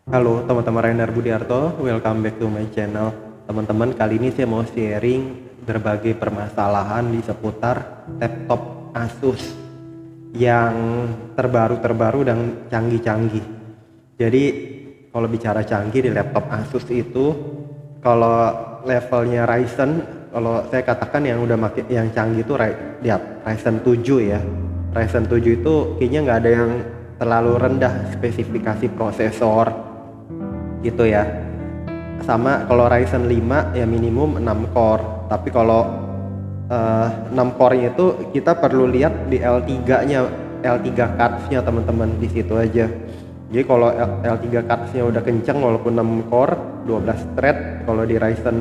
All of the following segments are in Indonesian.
Halo teman-teman, Rainer Budiarto, welcome back to my channel. Teman-teman, kali ini saya mau sharing berbagai permasalahan di seputar laptop Asus yang terbaru dan canggih-canggih. Jadi kalau bicara canggih di laptop Asus itu, kalau levelnya Ryzen, kalau saya katakan yang udah yang canggih itu Ryzen 7 ya. Ryzen 7 itu kayaknya nggak ada yang terlalu rendah spesifikasi prosesor gitu ya. Sama kalau Ryzen 5 ya minimum 6 core, tapi kalau 6 core-nya itu kita perlu lihat di L3-nya, L3 cards-nya teman-teman, di situ aja. Jadi kalau L3 cards-nya udah kenceng walaupun 6 core, 12 thread, kalau di Ryzen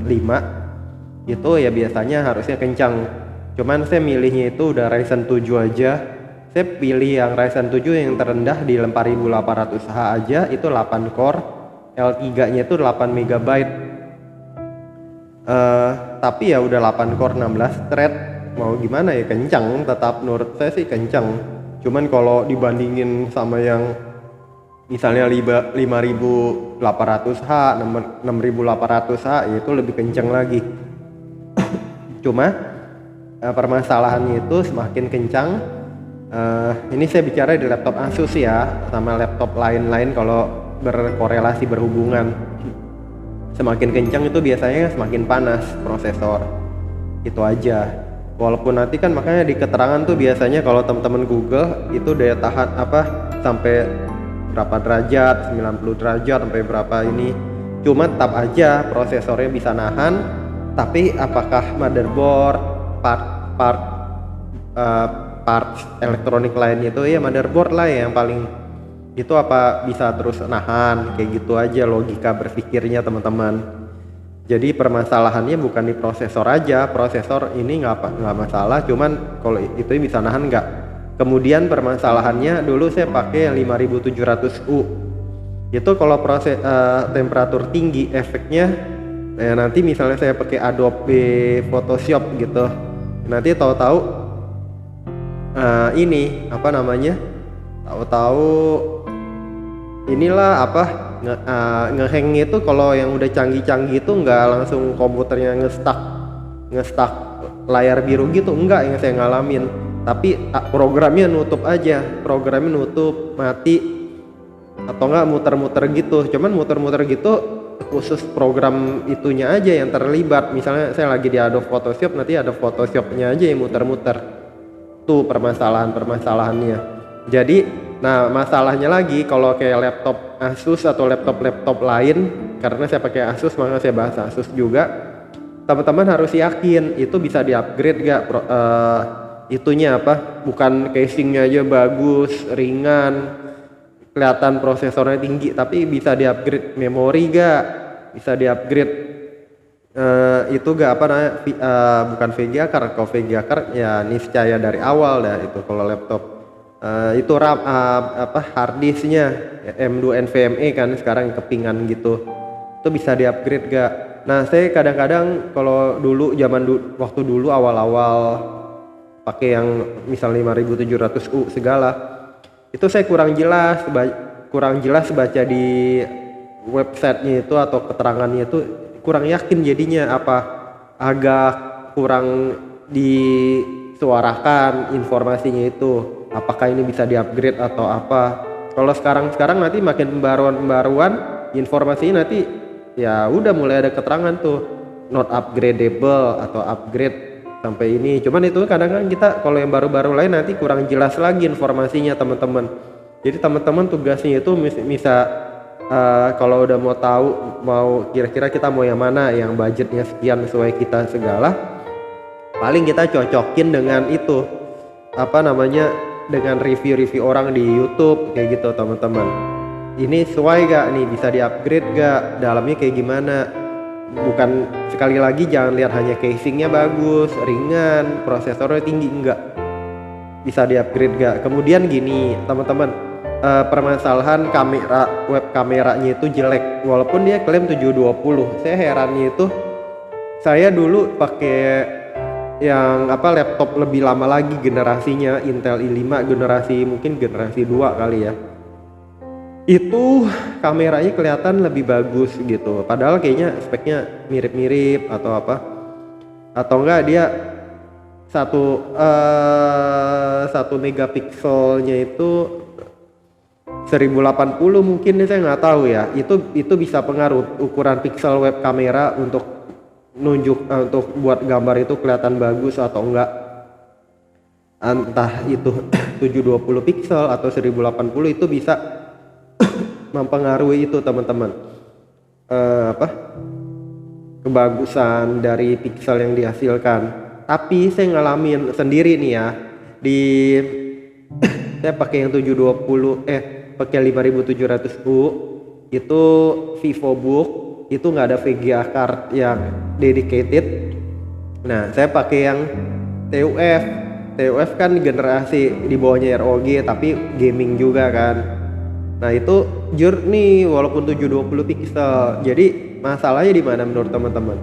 5 itu ya biasanya harusnya kencang. Cuman saya milihnya itu udah Ryzen 7 aja. Saya pilih yang Ryzen 7 yang terendah di 4800H aja, itu 8 core, L3-nya itu 8 MB. Tapi ya udah 8 core 16 thread, mau gimana ya, kencang, tetap menurut saya sih kencang. Cuman kalau dibandingin sama yang misalnya 5800H, 6800H, ya itu lebih kencang lagi. Cuma permasalahannya itu semakin kencang. Ini saya bicara di laptop Asus ya, sama laptop lain-lain kalau berkorelasi berhubungan. Semakin kencang itu biasanya semakin panas prosesor. Itu aja. Walaupun nanti kan makanya di keterangan tuh biasanya kalau teman-teman Google itu daya tahan sampai berapa derajat, 90 derajat sampai berapa ini. Cuma tetap aja prosesornya bisa nahan, tapi apakah motherboard, parts elektronik lainnya itu ya motherboard lah yang paling itu apa bisa terus nahan, kayak gitu aja logika berpikirnya teman-teman. Jadi permasalahannya bukan di prosesor aja, prosesor ini nggak masalah, cuman kalau itu bisa nahan nggak. Kemudian permasalahannya dulu saya pakai yang 5700U, itu kalau temperatur tinggi efeknya nanti misalnya saya pakai Adobe Photoshop gitu, nanti tahu-tahu ini apa namanya, tahu-tahu inilah apa ngehang itu. Kalau yang udah canggih-canggih itu nggak langsung komputernya nge-stuck layar biru gitu, enggak yang saya ngalamin, tapi programnya nutup aja, programnya nutup mati atau enggak muter-muter gitu. Cuman muter-muter gitu khusus program itunya aja yang terlibat. Misalnya saya lagi di Adobe Photoshop, nanti ada Photoshopnya aja yang muter-muter. Tuh permasalahannya. Jadi nah masalahnya lagi kalau kayak laptop Asus atau laptop lain, karena saya pakai Asus maka saya bahas Asus juga. Teman-teman harus yakin itu bisa di-upgrade gak itunya apa, bukan casingnya aja bagus, ringan, kelihatan prosesornya tinggi, tapi bisa di-upgrade memori gak, bisa di-upgrade itu gak apa namanya, bukan VGA card. Kalau VGA card ya niscaya dari awal dah itu. Kalau laptop itu RAM hard disknya M2 NVMe kan sekarang kepingan gitu, itu bisa di-upgrade gak. Nah saya kadang-kadang kalau dulu waktu dulu awal-awal pakai yang misal 5700U segala, itu saya kurang jelas baca di websitenya itu atau keterangannya itu, kurang yakin jadinya, apa agak kurang disuarakan informasinya itu, apakah ini bisa di-upgrade atau apa. Kalau sekarang nanti makin pembaruan informasinya, nanti ya udah mulai ada keterangan tuh not upgradable atau upgrade sampai ini. Cuman itu kadang-kadang kita kalau yang baru-baru lain nanti kurang jelas lagi informasinya teman-teman. Jadi teman-teman tugasnya itu bisa kalau udah mau tahu mau kira-kira kita mau yang mana, yang budgetnya sekian sesuai kita segala, paling kita cocokin dengan itu apa namanya, dengan review orang di YouTube kayak gitu teman-teman. Ini sesuai gak nih, bisa di-upgrade gak, dalamnya kayak gimana. Bukan, sekali lagi jangan lihat hanya casingnya bagus, ringan, prosesornya tinggi, enggak, bisa di-upgrade gak. Kemudian gini teman-teman, permasalahan web kameranya itu jelek walaupun dia klaim 720. Saya herannya itu, saya dulu pakai yang laptop lebih lama lagi generasinya, Intel i5 mungkin generasi 2 kali ya. itu kameranya kelihatan lebih bagus gitu, padahal kayaknya speknya mirip-mirip atau apa, atau enggak dia satu megapikselnya itu 1080 mungkin, saya nggak tahu ya, itu bisa pengaruh ukuran piksel web kamera untuk untuk buat gambar itu kelihatan bagus atau enggak, entah itu 720 piksel atau 1080 itu bisa mempengaruhi itu teman-teman, kebagusan dari piksel yang dihasilkan. Tapi saya ngalamin sendiri nih ya, di saya pakai yang 720 pakai 5700U itu VivoBook, itu nggak ada VGA card yang dedicated. Nah saya pakai yang TUF kan generasi di bawahnya ROG tapi gaming juga kan. Nah itu nih walaupun 720 pixel, jadi masalahnya di mana menurut teman-teman?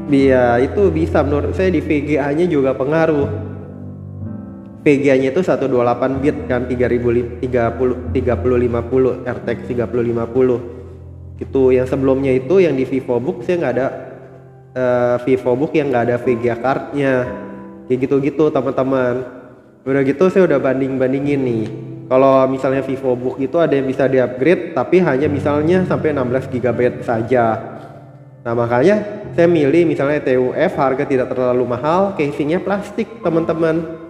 Dia itu bisa menurut saya di VGA-nya juga pengaruh. VGA-nya itu 128 bit kan, 3050 RTX 3050 gitu. Yang sebelumnya itu yang di VivoBook saya nggak ada VivoBook yang nggak ada VGA card-nya kayak gitu-gitu teman-teman. Udah gitu saya udah bandingin nih, kalau misalnya VivoBook itu ada yang bisa di-upgrade tapi hanya misalnya sampai 16 GB saja. Nah makanya saya milih misalnya TUF, harga tidak terlalu mahal, casingnya plastik teman-teman.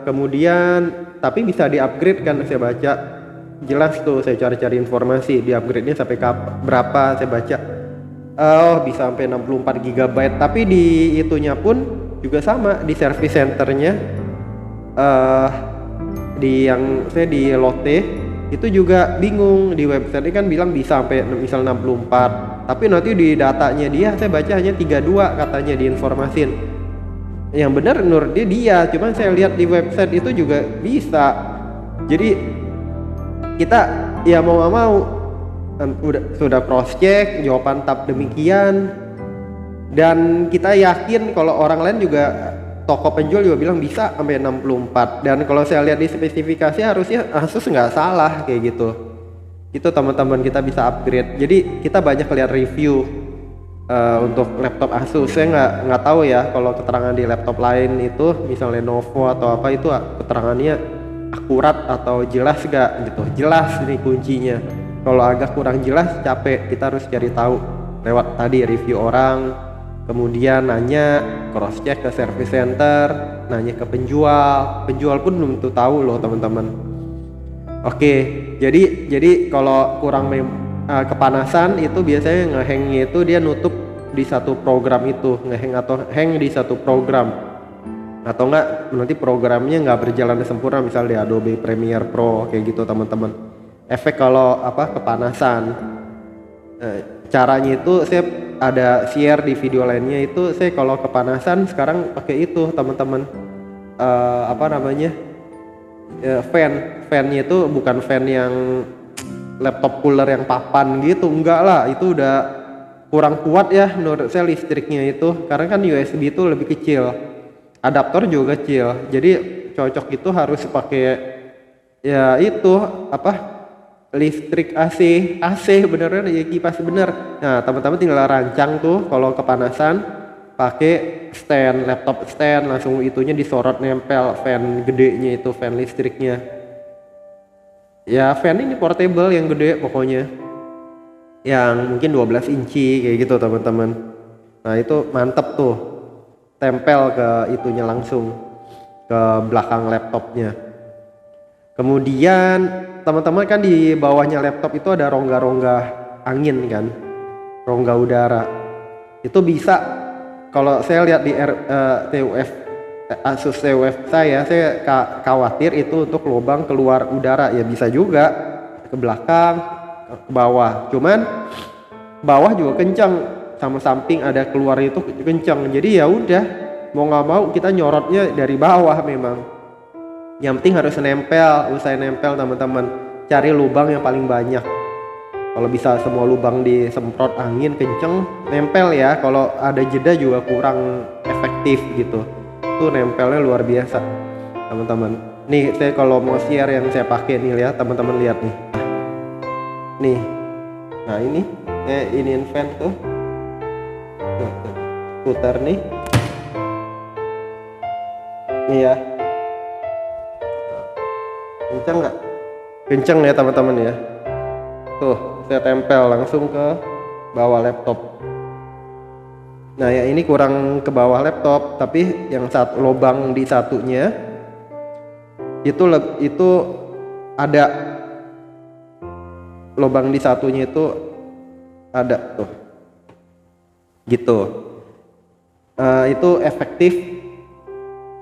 Kemudian tapi bisa di-upgrade kan, saya baca jelas tuh, saya cari-cari informasi di upgrade-nya sampai berapa, saya baca bisa sampai 64 GB. Tapi di itunya pun juga sama, di service centernya di yang saya di Lotte itu juga bingung, di website kan bilang bisa sampai misal 64, tapi nanti di datanya dia saya baca hanya 32 katanya diinformasin. Yang benar menurut dia, cuman saya lihat di website itu juga bisa. Jadi kita ya mau nggak mau sudah cross check, jawaban tab demikian, dan kita yakin kalau orang lain juga, toko penjual juga bilang bisa sampai 64, dan kalau saya lihat di spesifikasi harusnya Asus nggak salah kayak gitu. Itu teman-teman kita bisa upgrade. Jadi kita banyak lihat review untuk laptop Asus. Saya nggak tahu ya kalau keterangan di laptop lain itu misalnya Lenovo atau apa itu keterangannya akurat atau jelas gak gitu. Jelas ini kuncinya. Kalau agak kurang jelas capek, kita harus cari tahu lewat tadi review orang, kemudian nanya, cross check ke service center, nanya ke penjual pun belum tentu tahu loh teman-teman. Oke, jadi kalau kurang kepanasan itu biasanya ngehangnya itu dia nutup di satu program itu, ngehang atau hang di satu program, atau enggak nanti programnya nggak berjalan sempurna, misal di Adobe Premiere Pro kayak gitu teman-teman. Efek kalau kepanasan, caranya itu saya ada share di video lainnya, itu saya kalau kepanasan sekarang pakai itu teman-teman, fannya itu bukan fan yang laptop cooler yang papan gitu, enggak lah, itu udah kurang kuat ya menurut saya listriknya itu, karena kan USB itu lebih kecil, adaptor juga kecil, jadi cocok itu harus pakai ya itu listrik AC beneran ya, kipas bener. Nah teman-teman tinggal rancang tuh kalau kepanasan pakai stand, laptop stand, langsung itunya disorot nempel fan gedenya itu, fan listriknya. Ya fan ini portable yang gede pokoknya, yang mungkin 12 inci kayak gitu teman-teman. Nah itu mantep tuh, tempel ke itunya langsung ke belakang laptopnya. Kemudian teman-teman kan di bawahnya laptop itu ada rongga-rongga angin kan, rongga udara. Itu bisa, kalau saya lihat di Asus TUF saya khawatir itu untuk lubang keluar udara, ya bisa juga ke belakang, ke bawah. Cuman bawah juga kencang, sama samping ada keluar itu kencang. Jadi ya udah, mau nggak mau kita nyorotnya dari bawah memang. Yang penting harus usaha nempel teman-teman. Cari lubang yang paling banyak. Kalau bisa semua lubang disemprot angin kenceng, nempel ya. Kalau ada jeda juga kurang efektif gitu. Itu nempelnya luar biasa teman-teman. Nih saya kalau mau share yang saya pakai nih, lihat teman-teman, lihat nih. Nih, nah ini saya iniin fan tuh, putar nih ya, kenceng nggak? Kenceng ya teman-teman ya. Tuh saya tempel langsung ke bawah laptop. Nah ya ini kurang ke bawah laptop, tapi yang satu lubang di satunya itu ada lubang di satunya itu ada tuh gitu. Itu efektif,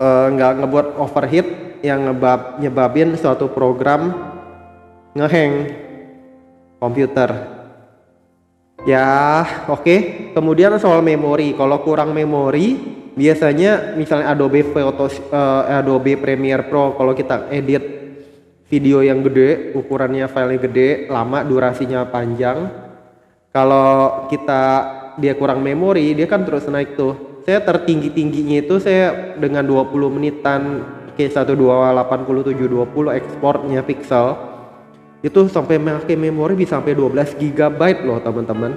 nggak ngebuat overheat yang nyebabin suatu program ngehang komputer ya. Oke. Kemudian soal memori, kalau kurang memori biasanya misalnya Adobe Premiere Pro, kalau kita edit video yang gede, ukurannya filenya gede, lama, durasinya panjang, kalau dia kurang memori, dia kan terus naik tuh. Saya tertinggi-tingginya itu saya dengan 20 menitan ke 1280/720 ekspornya pixel itu sampai pakai memori bisa sampai 12 GB loh teman-teman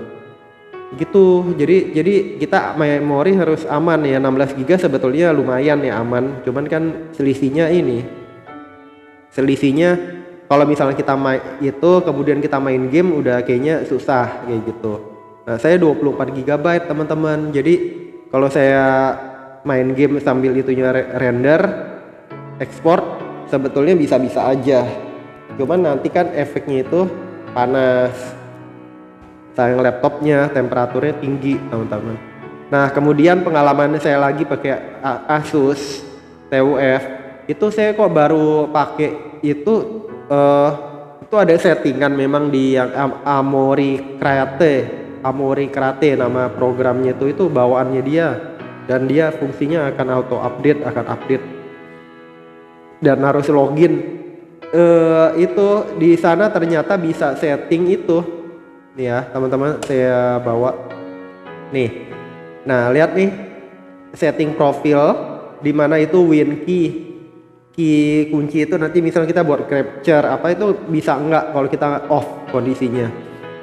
gitu. Jadi kita memori harus aman ya. 16 GB sebetulnya lumayan ya, aman, cuman kan selisihnya kalau misalnya kita itu kemudian kita main game udah kayaknya susah kayak gitu. Nah saya 24 GB teman-teman, jadi kalau saya main game sambil itunya render ekspor sebetulnya bisa-bisa aja, cuman nanti kan efeknya itu panas, sayang laptopnya temperaturnya tinggi teman-teman. Nah kemudian pengalaman saya lagi pakai Asus TUF itu, saya kok baru pakai itu ada settingan memang di yang Amori Karate nama programnya itu bawaannya dia, dan dia fungsinya akan auto update, dan harus login. Itu di sana ternyata bisa setting itu nih ya teman-teman, saya bawa nih. Nah lihat nih setting profil, dimana itu win key kunci itu nanti misalnya kita buat capture apa itu bisa enggak kalau kita off kondisinya.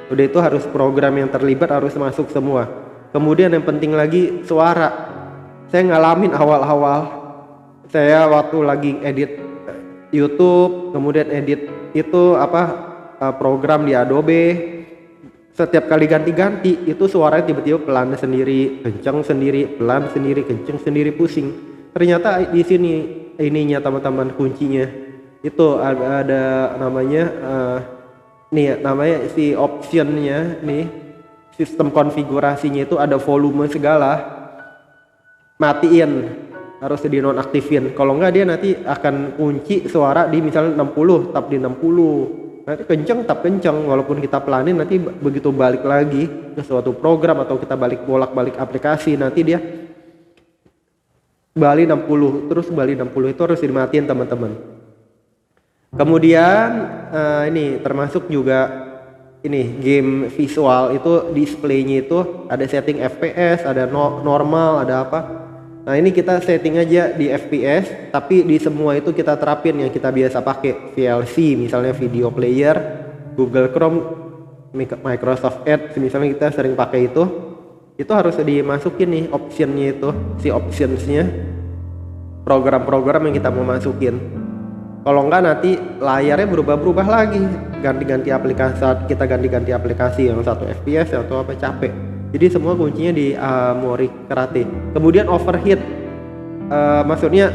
Udah itu harus program yang terlibat harus masuk semua. Kemudian yang penting lagi suara, saya ngalamin awal-awal saya waktu lagi edit YouTube, kemudian edit itu program di Adobe, setiap kali ganti-ganti itu suaranya tiba-tiba pelan sendiri, kencang sendiri, pelan sendiri, kencang sendiri, pusing. Ternyata di sini ininya teman-teman, kuncinya itu ada namanya nih namanya si optionnya nih, sistem konfigurasinya itu ada volume segala, matiin, harus dinonaktifin. Kalau enggak dia nanti akan kunci suara di misalnya 60, tap di 60, nanti kenceng tap kenceng, walaupun kita pelanin nanti begitu balik lagi ke suatu program atau kita bolak-balik aplikasi nanti dia balik 60, terus balik 60, itu harus dimatiin teman-teman. Kemudian ini termasuk juga ini game visual, itu displaynya itu ada setting FPS, ada normal, ada apa. Nah ini kita setting aja di FPS, tapi di semua itu kita terapin yang kita biasa pakai, VLC misalnya video player, Google Chrome, Microsoft Edge misalnya kita sering pakai itu harus dimasukin nih optionnya itu, si optionsnya, program-program yang kita mau masukin. Kalau enggak nanti layarnya berubah-berubah lagi, ganti-ganti aplikasi yang satu FPS atau apa, capek. Jadi semua kuncinya di Amori Karate. Kemudian overheat, maksudnya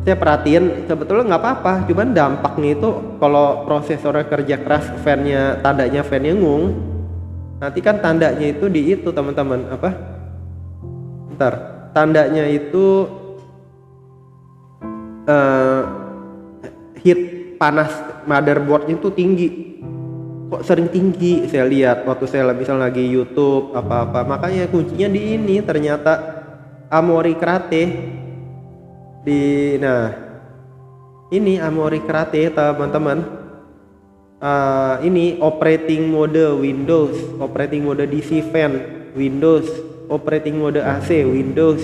saya perhatiin sebetulnya nggak apa-apa, cuman dampaknya itu kalau prosesornya kerja keras, tandanya fan-nya ngung, nanti kan tandanya itu di itu teman-teman tandanya itu heat panas motherboardnya itu tinggi, kok sering tinggi saya lihat waktu saya misalnya lagi YouTube apa-apa. Makanya kuncinya di ini ternyata Amori Karate ini Amori Karate teman-teman. Ini operating mode Windows, operating mode DC fan Windows, operating mode AC Windows.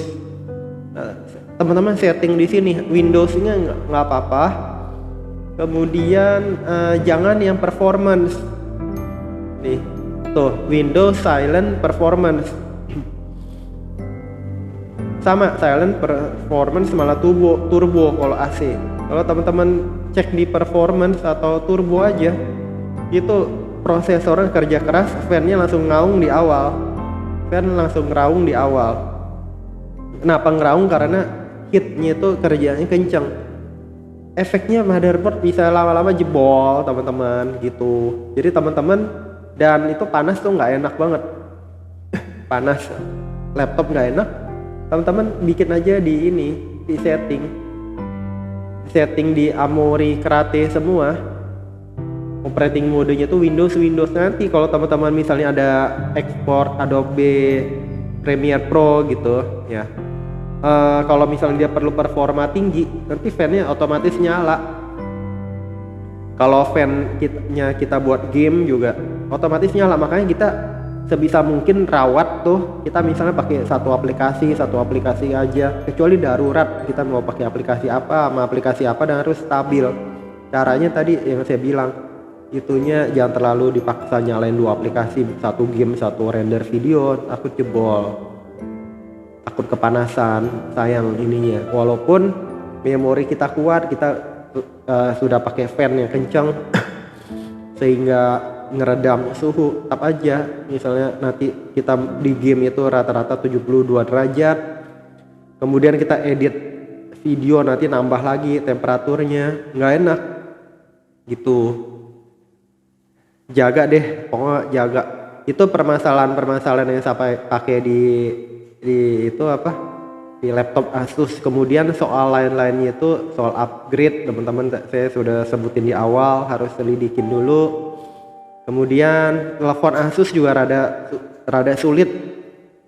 Teman-teman setting di sini Windowsnya nggak apa-apa, Kemudian jangan yang performance nih, tuh Windows silent performance sama silent performance malah turbo kalau AC. Kalau teman-teman cek di performance atau turbo aja, itu prosesornya kerja keras, fan-nya langsung ngaung di awal. Fan langsung ngeraung di awal. Kenapa ngeraung? Karena heatnya itu kerjanya kenceng. Efeknya motherboard bisa lama-lama jebol teman-teman gitu. Jadi teman-teman, dan itu panas tuh nggak enak banget. Panas laptop nggak enak. Teman-teman bikin aja di ini, di setting di Amori Karate semua. Operating modenya tuh Windows. Nanti kalau teman-teman misalnya ada ekspor Adobe Premiere Pro gitu ya, kalau misalnya dia perlu performa tinggi, nanti fan-nya otomatis nyala. Kalau fan-nya kita buat game juga otomatis nyala. Makanya kita sebisa mungkin rawat tuh, kita misalnya pakai satu aplikasi aja, kecuali darurat kita mau pakai aplikasi apa sama aplikasi apa, dan harus stabil. Caranya tadi yang saya bilang, itunya jangan terlalu dipaksa nyalain dua aplikasi, satu game satu render video, takut jebol, takut kepanasan, sayang ininya. Walaupun memori kita kuat, kita sudah pakai fan yang kencang sehingga ngeredam suhu, tetap aja misalnya nanti kita di game itu rata-rata 72 derajat, kemudian kita edit video nanti nambah lagi temperaturnya, nggak enak gitu. Jaga deh, pokoknya jaga. Itu permasalahan yang saya pakai di itu apa, di laptop Asus. Kemudian soal lain-lainnya itu soal upgrade, teman-teman saya sudah sebutin di awal, harus selidikin dulu. Kemudian telepon Asus juga rada sulit,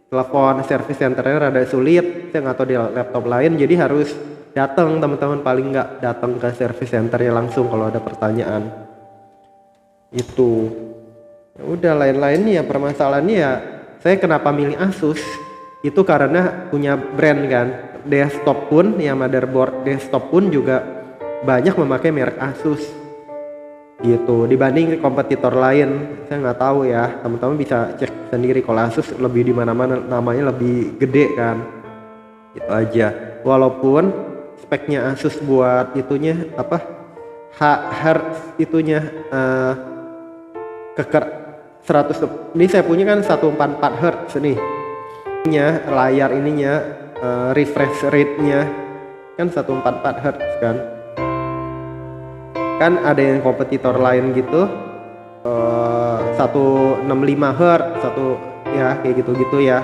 telepon service centernya rada sulit, saya nggak tahu di laptop lain, jadi harus datang teman-teman, paling nggak datang ke service centernya langsung kalau ada pertanyaan. Itu ya udah, lain-lainnya permasalahannya ya, saya kenapa milih Asus itu karena punya brand kan. Desktop pun ya, motherboard desktop pun juga banyak memakai merek Asus gitu, dibanding kompetitor lain. Saya nggak tahu ya, teman-teman bisa cek sendiri. Kalau Asus lebih di mana-mana namanya lebih gede kan, itu aja. Walaupun speknya Asus buat itunya apa, hertz itunya keker 100. Ini saya punya kan 144 Hz nih, layar ininya refresh rate-nya kan 144 Hz kan ada yang kompetitor lain gitu 165 Hz, ya kayak gitu ya.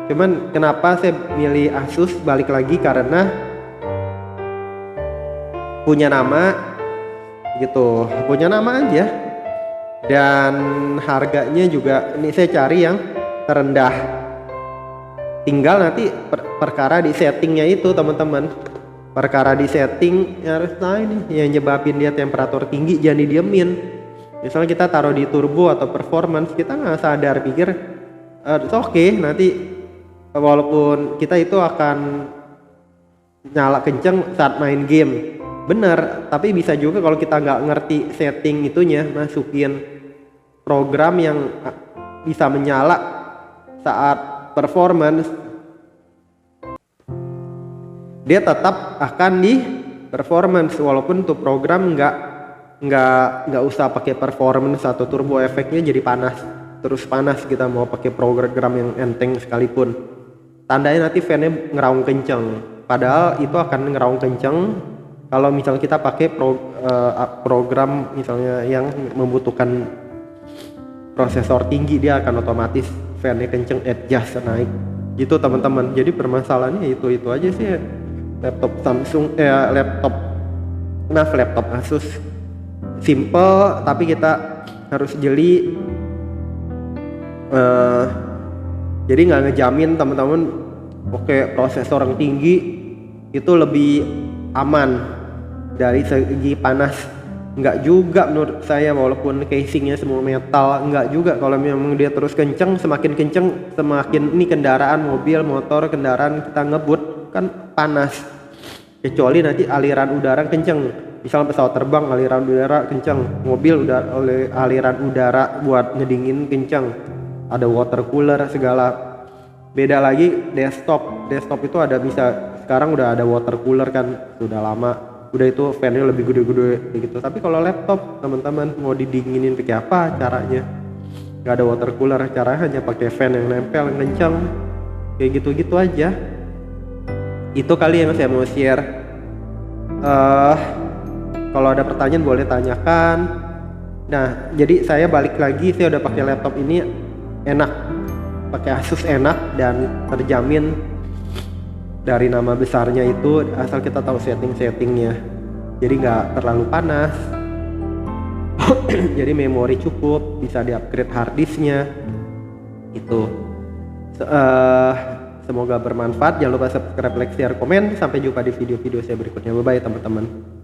Cuman kenapa saya milih Asus, balik lagi karena punya nama gitu, punya nama aja, dan harganya juga ini saya cari yang terendah. Tinggal nanti perkara di settingnya itu teman-teman, perkara di setting harus tahu ini yang nyebabin dia temperatur tinggi, jangan didiemin. Misalnya kita taruh di turbo atau performance, kita nggak sadar pikir oke, nanti walaupun kita itu akan nyala kenceng saat main game, bener, tapi bisa juga kalau kita nggak ngerti setting itunya, masukin program yang bisa menyala saat performance, dia tetap akan di performance walaupun tuh program nggak usah pakai performance atau turbo, efeknya jadi panas, terus panas kita mau pakai program yang enteng sekalipun. Tandanya nanti fan-nya ngeraung kenceng, padahal itu akan ngeraung kenceng kalau misalnya kita pakai program misalnya yang membutuhkan prosesor tinggi, dia akan otomatis fan-nya kenceng, adjust naik gitu teman-teman. Jadi permasalahannya itu aja sih. Laptop Samsung laptop Asus simple, tapi kita harus jeli. Jadi nggak ngejamin teman-teman oke prosesor yang tinggi itu lebih aman dari segi panas, nggak juga menurut saya. Walaupun casingnya semua metal, nggak juga. Kalau memang dia terus kenceng, semakin kenceng semakin ini kendaraan, mobil, motor, kendaraan kita ngebut kan panas, kecuali nanti aliran udara kenceng. Misal pesawat terbang aliran udara kencang, mobil udah oleh aliran udara buat ngedingin kencang, ada water cooler segala. Beda lagi desktop itu ada bisa sekarang udah ada water cooler kan, sudah lama udah itu fan-nya lebih gede-gede gitu. Tapi kalau laptop teman-teman mau didinginin pakai apa caranya? Nggak ada water cooler, caranya hanya pakai fan yang nempel yang kencang kayak gitu-gitu aja. Itu kali yang saya mau share. Kalau ada pertanyaan boleh tanyakan. Nah, jadi saya balik lagi, saya udah pakai laptop ini enak, pakai Asus enak dan terjamin dari nama besarnya itu asal kita tahu setting-settingnya. Jadi nggak terlalu panas. Jadi memori cukup, bisa di-upgrade hard disknya. Itu. Semoga bermanfaat. Jangan lupa subscribe, like, share, komen. Sampai jumpa di video-video saya berikutnya. Bye bye teman-teman.